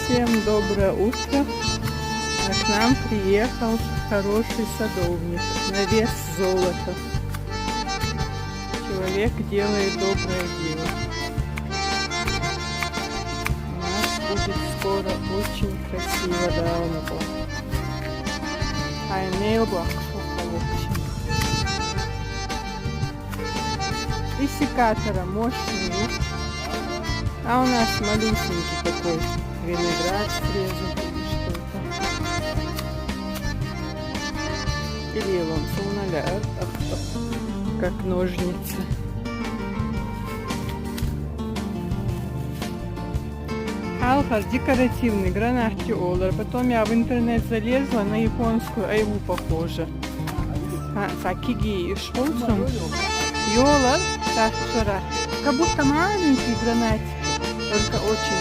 Всем доброе утро. А к нам приехал хороший садовник на вес золота. Человек делает доброе дело. У нас будет скоро очень красиво, да, он был. Ein Mailbox, в общем. И секатора мощный. А у нас малюсенький такой виноград срезать или что-то. Или он сумналяет, как ножницы. Алхас декоративный, гранатиолар. Потом я в интернет залезла на японскую айву похоже. Сакиги и шолсом. Йолар, так вчера. Как будто маленький гранатик, только очень